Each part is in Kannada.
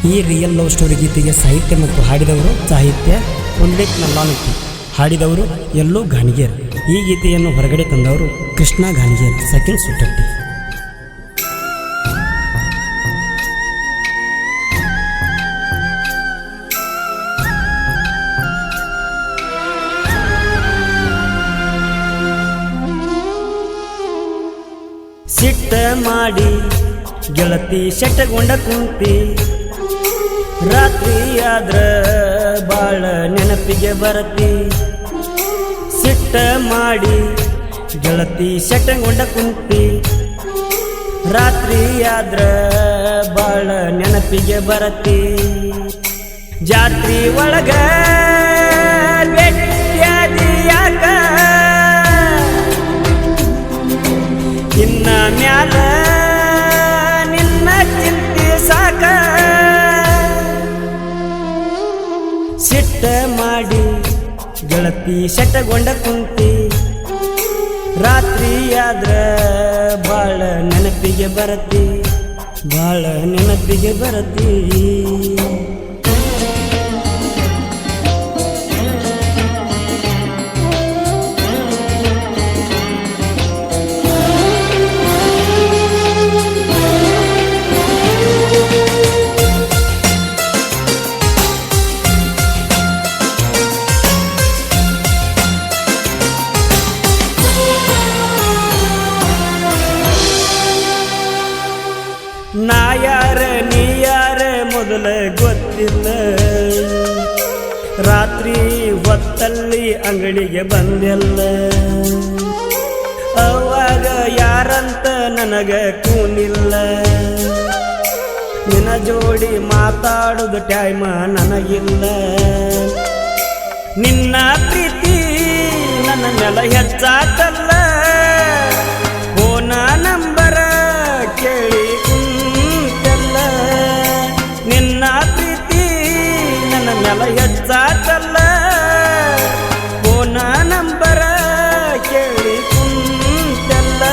ಈ ರಿಯಲ್ ಲವ್ ಸ್ಟೋರಿ ಗೀತೆಗೆ ಸಾಹಿತ್ಯ ಮತ್ತು ಹಾಡಿದವರು ಸಾಹಿತ್ಯ ಪುಂಡ್ಲಿಕ್ ನಲ್ಲಾನುತ್ತಿ, ಹಾಡಿದವರು ಎಲ್ಲೋ ಗಾಣಿಗೇರ್. ಈ ಗೀತೆಯನ್ನು ಹೊರಗಡೆ ತಂದವರು ಕೃಷ್ಣ ಗಾಣಿಗೇರ್, ಸೆಕೆಂಡ್ ಸುಟ್ಟಟ್ಟಿ. ಸಿಟ್ಟ ಮಾಡಿ ಗೆಳತಿ ಶೆಟ್ಟಗೊಂಡ ಕುಂತಿ, ರಾತ್ರಿ ಆದ್ರ ಬಾಳ ನೆನಪಿಗೆ ಬರತಿ. ಸಿಟ್ಟ ಮಾಡಿ ಗೆಳತಿ ಶೆಟ್ಟಗೊಂಡ ಕುಂತಿ, ರಾತ್ರಿ ಆದ್ರ ಬಾಳ ನೆನಪಿಗೆ ಬರತಿ. ಜಾತ್ರಿ ಒಳಗ ಬೆಟ್ಟ್ಯಾದಿಯಾಕ ಇನ್ನ ಮ್ಯಾಲ ನಿನ್ನ ಚಿಂತೆ ಸಾಕ. ಸಿಟ್ಟ ಮಾಡಿ ಗೆಳತಿ ಶೆಟ್ಟಗೊಂಡ ಕುಂತಿ, ರಾತ್ರಿ ಆದ್ರ ಬಾಳ ನೆನಪಿಗೆ ಬರತಿ, ಬಾಳ ನೆನಪಿಗೆ ಬರತಿ. ನಾ ಯಾರ ನೀ ಯಾರ ಮೊದಲ ಗೊತ್ತಿಲ್ಲ, ರಾತ್ರಿ ಹೊತ್ತಲ್ಲಿ ಅಂಗಡಿಗೆ ಬಂದೆಲ್ಲ. ಅವಾಗ ಯಾರಂತ ನನಗ ಕೂನಿಲ್ಲ, ನಿನ್ನ ಜೋಡಿ ಮಾತಾಡೋದು ಟೈಮ ನನಗಿಲ್ಲ. ನಿನ್ನ ಪ್ರೀತಿ ನನ್ನ ನೆಲ ಹೆಚ್ಚಾತಲ್ಲ, ಫೋನ ನಂಬರ ಕೇಳಿ ಕುಂತೆಲ್ಲ. ನಿನ್ನ ಪ್ರೀತಿ ನನ್ನ ನೆಲ ಹೆಚ್ಚಾತಲ್ಲ, ಫೋನ ನಂಬರ ಕೇಳಿ ಕುಂತೆಲ್ಲ.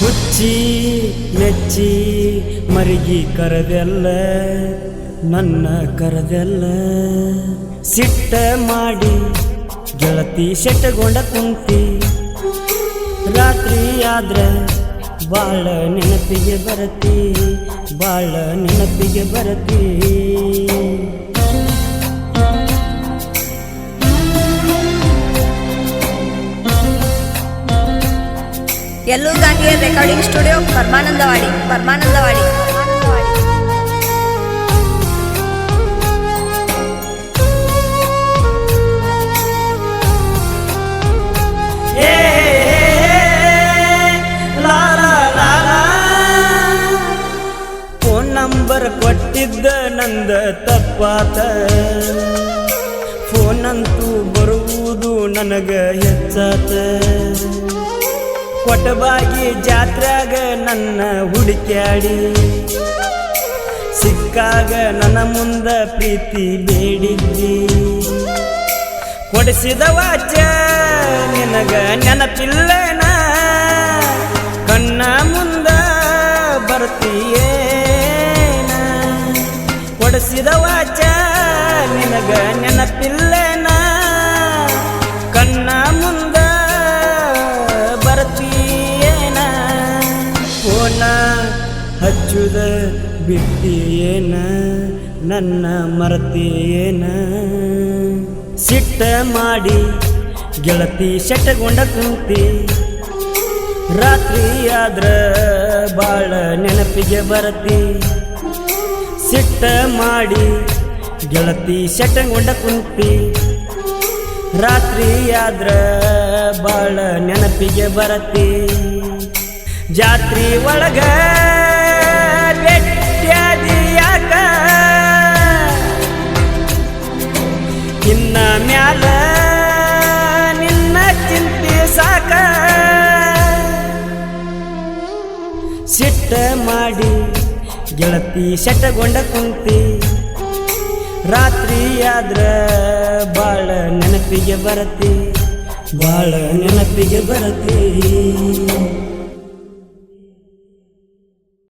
ಹುಚ್ಚಿ ಮೆಚ್ಚಿ ಮರಿಗಿ ಕರೆದೆಲ್ಲ, ನನ್ನ ಕರೆದೆಲ್ಲ. ಸಿಟ್ಟ ಮಾಡಿ ಗೆಳತಿ ಶೆಟ್ಟಗೊಂಡ ಕುಂತಿ, ರಾತ್ರಿ ಆದ್ರ ಬಾಳ ನೆನಪಿಗೆ ಬರತಿ, ಬಾಳ ನೆನಪಿಗೆ ಬರತಿ. ಎಲ್ಲೋ Ganiger recording studio, Paramanandawadi. Phone number ಕೊಟ್ಟಿದ್ದ ನಂದ ತಪ್ಪಾತ, ಫೋನ್ ಅಂತೂ ಬರುವುದು ನನಗ ಹೆಚ್ಚಾತ. ಕೊಟ್ಟಬಾಗಿ ಜಾತ್ರ್ಯಾಗ ನನ್ನ ಹುಡುಕ್ಯಾಡಿ, ಸಿಕ್ಕಾಗ ನನ್ನ ಮುಂದ ಪ್ರೀತಿ ಬೇಡಿದ್ದಿ. ಕೊಡಿಸಿದ ವಾಚ ನಿನಗ ನೆನಪಿಲ್ಲನ, ಕಣ್ಣ ಮುಂದ ಬರ್ತೀಯೇನ. ಕೊಡಿಸಿದ ವಾಚ ನಿನಗ ನೆನಪಿಲ್ಲನ, ಕಣ್ಣ ಮುಂದ ಬರ್ತೀಯೇನ. ಫೋನ ಹಚ್ಚುದ ಬಿಟ್ಟಿಯೇನ, ನನ್ನ ಮರತೀಯೇನ. ಸಿಟ್ಟ ಮಾಡಿ ಗೆಳತಿ ಶೆಟ್ಟಗೊಂಡ ಕುಂತಿ, ರಾತ್ರಿ ಆದ್ರ ಬಾಳ ನೆನಪಿಗೆ ಬರತಿ. ಸಿಟ್ಟ ಮಾಡಿ ಗೆಳತಿ ಶೆಟ್ಟಗೊಂಡ ಕುಂತಿ, ರಾತ್ರಿ ಆದ್ರ ಬಾಳ ನೆನಪಿಗೆ ಬರತಿ. ಜಾತ್ರಿ ಒಳಗ ಬೆಟ್ಟ್ಯಾದಿಯಾಕ ಇನ್ನ ಮ್ಯಾಲ ನಿನ್ನ ಚಿಂತೆ ಸಾಕ. ಸಿಟ್ಟ ಮಾಡಿ ಗೆಳತಿ ಶೆಟ್ಟಗೊಂಡ ಕುಂತಿ, ರಾತ್ರಿ ಆದ್ರ ಬಾಳ ನೆನಪಿಗೆ ಬರತಿ, ಬಾಳ ನೆನಪಿಗೆ ಬರತಿ.